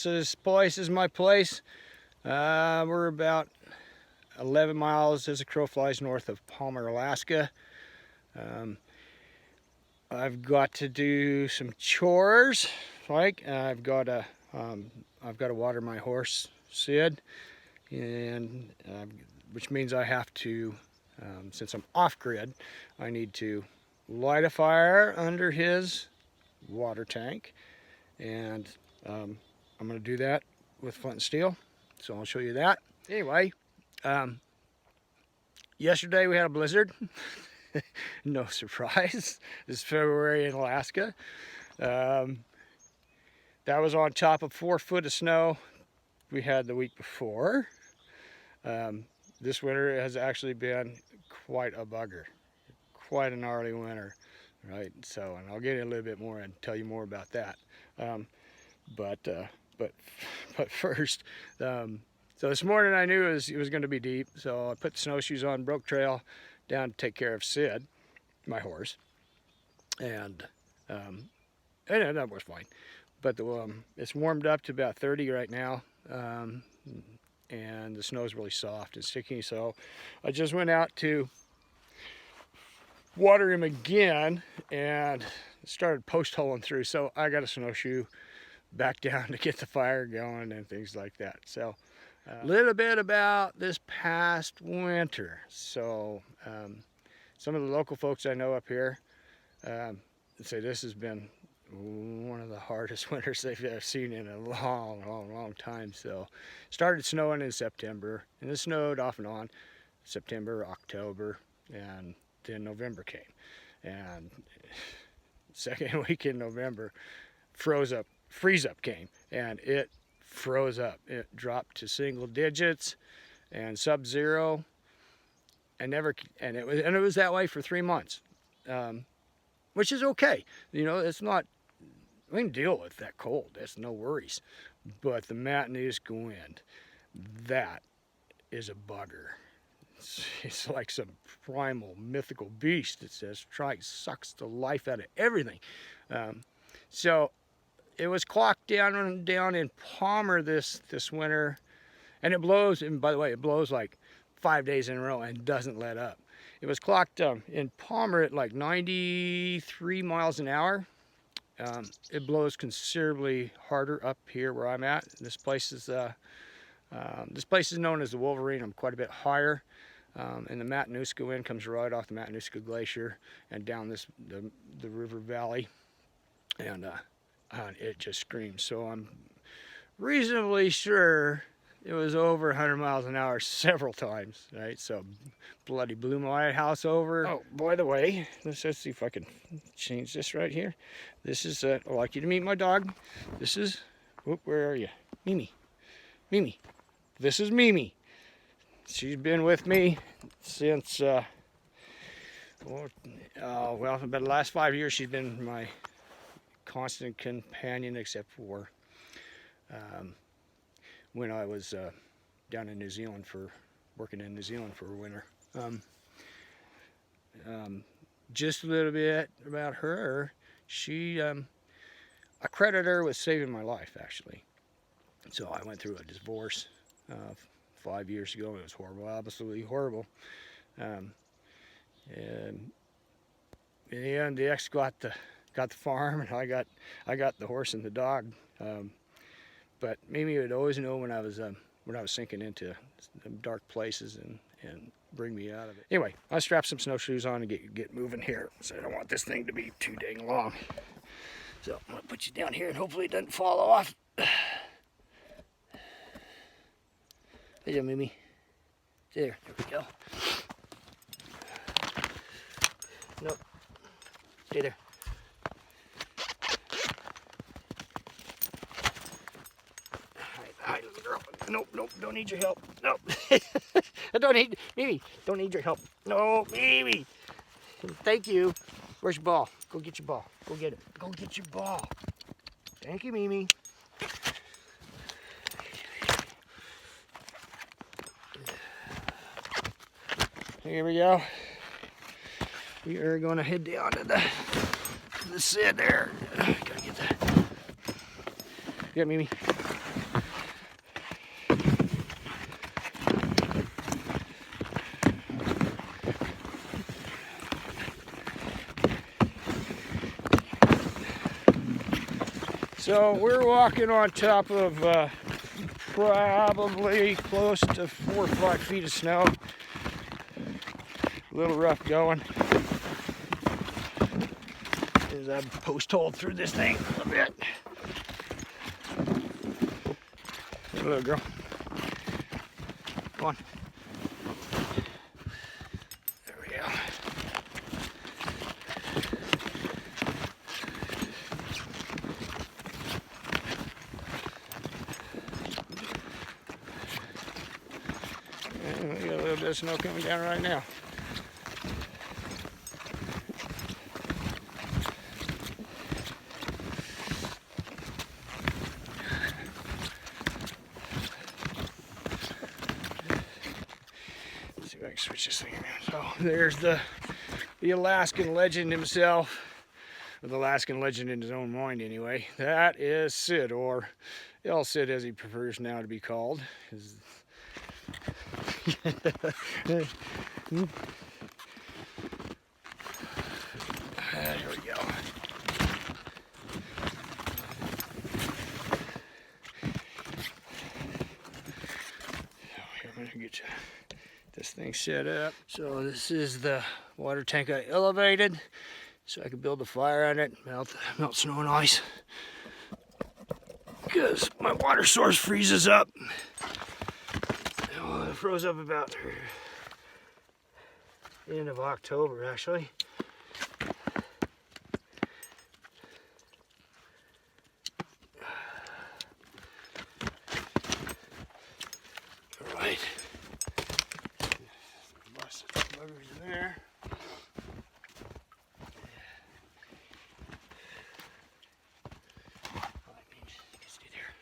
This place is my place. We're about 11 miles as a crow flies north of Palmer, Alaska. I've got to do some chores. Like I've got to water my horse, Sid, and which means I have to, since I'm off grid, I need to light a fire under his water tank, and I'm going to do that with flint and steel. So I'll show you that. Anyway, yesterday we had a blizzard. No surprise. It's February in Alaska. That was on top of 4 foot of snow we had the week before. This winter has actually been quite a bugger. Quite a gnarly winter, right? So, and I'll get in a little bit more and tell you more about that. But first, so this morning I knew it was going to be deep, so I put the snowshoes on, broke trail down to take care of Sid, my horse, and that was fine. But it's warmed up to about 30 right now, and the snow's really soft and sticky. So I just went out to water him again and started post holing through. So I got a snowshoe back down to get the fire going and things like that. So a little bit about this past winter. So some of the local folks I know up here say this has been one of the hardest winters they've seen in a long time. So started snowing in September, and it snowed off and on September, October, and then November came. And second week in November, freeze up came, and it froze up. It dropped to single digits and sub-zero, and it was that way for 3 months, which is okay. You know, it's not, we can deal with that cold. That's no worries. But the Matanuska wind, that is a bugger. It's like some primal mythical beast that sucks the life out of everything. So it was clocked down in Palmer this winter, and it blows. And by the way, it blows like 5 days in a row and doesn't let up. It was clocked in Palmer at like 93 miles an hour. It blows considerably harder up here where I'm at. This place is known as the Wolverine. I'm quite a bit higher, and the Matanuska wind comes right off the Matanuska Glacier and down the river valley, and it just screams. So I'm reasonably sure it was over 100 miles an hour several times, right? So bloody blew my house over. Oh, by the way, let's see if I can change this right here. This is, I'd like you to meet my dog. This is, where are you? Mimi. Mimi. This is Mimi. She's been with me since, well, about the last 5 years, she's been my constant companion, except for when I was down in New Zealand working in New Zealand for a winter. Just a little bit about her. I credit her with saving my life, actually. So I went through a divorce 5 years ago. It was horrible, absolutely horrible. And in the end, the ex got the farm, and I got the horse and the dog. But Mimi would always know when I was sinking into dark places and bring me out of it. Anyway, I strapped some snowshoes on and get moving here. So I don't want this thing to be too dang long. So I'm gonna put you down here and hopefully it doesn't fall off. There you go, Mimi. There we go. Nope. Stay there. Hi, little girl. Nope, don't need your help. Nope. I don't need, Mimi, don't need your help. No, Mimi. Thank you. Where's your ball? Go get your ball. Go get it. Go get your ball. Thank you, Mimi. Here we go. We are going to head down to the Sid there. Gotta get that. Yeah, Mimi. So we're walking on top of probably close to 4 or 5 feet of snow. A little rough going. As I post hole through this thing a bit. Hello, girl. Come on. There we go. And we got a little bit of snow coming down right now. I can switch this thing around. So there's the Alaskan legend himself, or the Alaskan legend in his own mind anyway. That is Sid, or El Cid as he prefers now to be called. There we go. I'm gonna get you this thing set up. So this is the water tank I elevated so I could build a fire on it, melt snow and ice, because my water source freezes up. It froze up about the end of October actually. All right. Buggers in there. Stay there.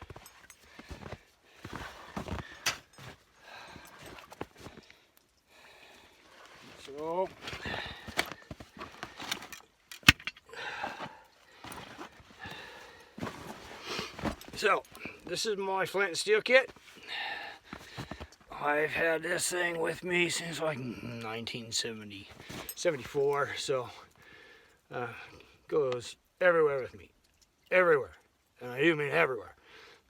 So this is my flint and steel kit. I've had this thing with me since like 1974, so goes everywhere with me, everywhere, and I do mean everywhere,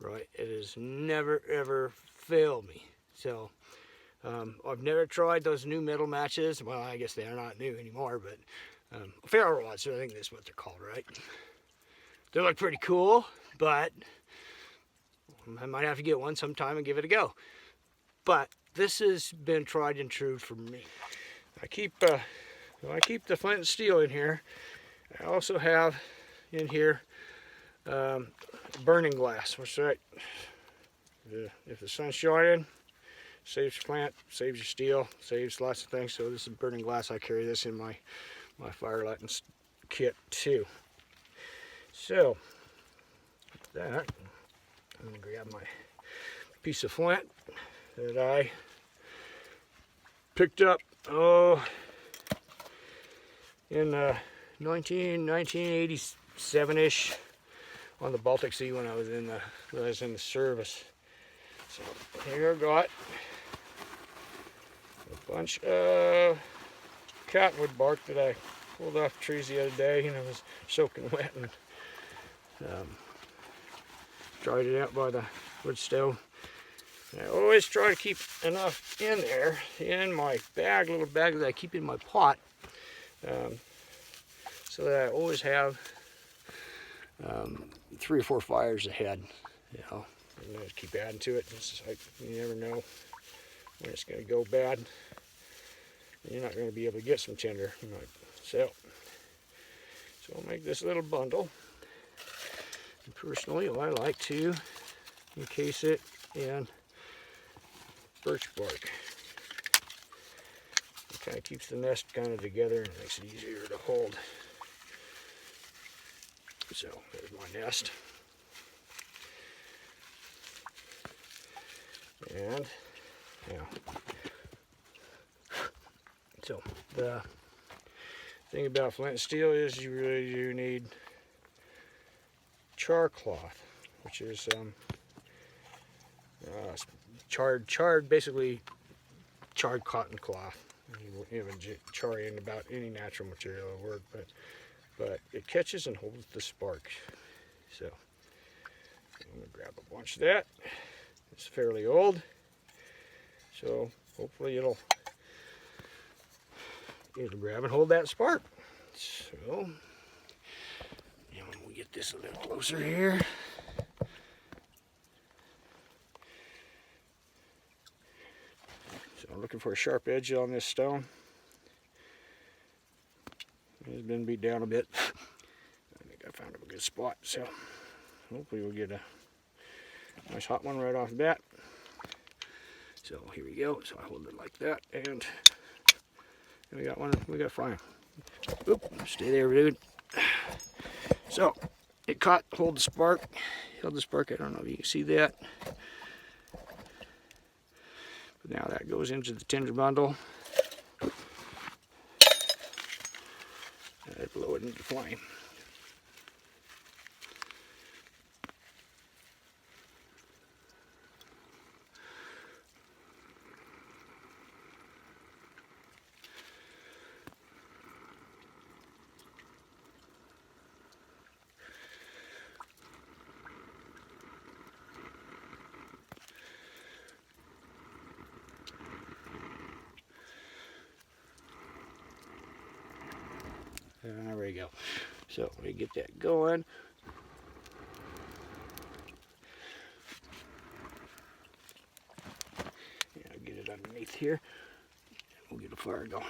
right? It has never ever failed me. So I've never tried those new metal matches. Well, I guess they are not new anymore, but ferro rods, I think that's what they're called, right? They look pretty cool, but I might have to get one sometime and give it a go. But this has been tried and true for me. I keep the flint and steel in here. I also have in here burning glass. What's that? If the sun's shining, saves your plant, saves your steel, saves lots of things. So this is burning glass. I carry this in my fire lighting kit too. So that, I'm going to grab my piece of flint that I picked up in 1987-ish on the Baltic Sea when I was in the service. So here I got a bunch of cottonwood bark that I pulled off the trees the other day, and it was soaking wet, and dried it out by the wood stove. I always try to keep enough in there, in my bag, little bag that I keep in my pot, so that I always have 3 or 4 fires ahead, you know, and I just keep adding to it. It's just like, you never know when it's going to go bad. You're not going to be able to get some tinder. So I'll make this little bundle. And personally, I like to encase it in birch bark. It kind of keeps the nest kind of together and makes it easier to hold. So there's my nest. And yeah. So the thing about flint and steel is you really do need char cloth, which is basically charred cotton cloth. You have char in about any natural material will work, but it catches and holds the spark. So I'm gonna grab a bunch of that. It's fairly old, so hopefully it'll grab and hold that spark. So, and when we get this a little closer here, so I'm looking for a sharp edge on this stone. It's been beat down a bit. I think I found a good spot, so hopefully we'll get a nice hot one right off the bat. So here we go. So I hold it like that, and we got one. We got a fire. Oop, stay there, dude. So it caught, hold the spark, held the spark. I don't know if you can see that. But now that goes into the tinder bundle. I blow it into the flame. There we go. So we get that going. Yeah, get it underneath here. We'll get a fire going.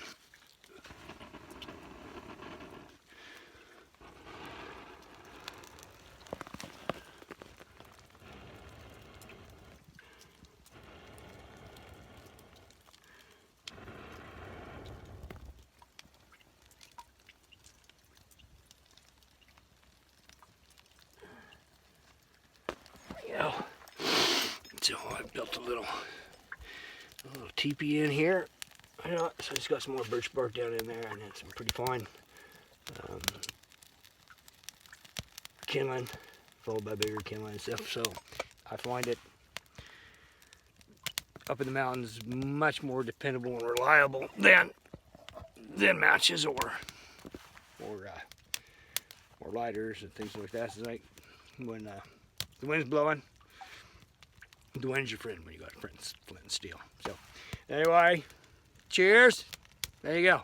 So I built a little teepee in here. So it's got some more birch bark down in there, and then some pretty fine kindling, followed by bigger kindling and stuff. So I find it up in the mountains much more dependable and reliable than matches or lighters and things like that. It's like when the wind's blowing, the wind's your friend when you got Flint and steel. So anyway, cheers. There you go.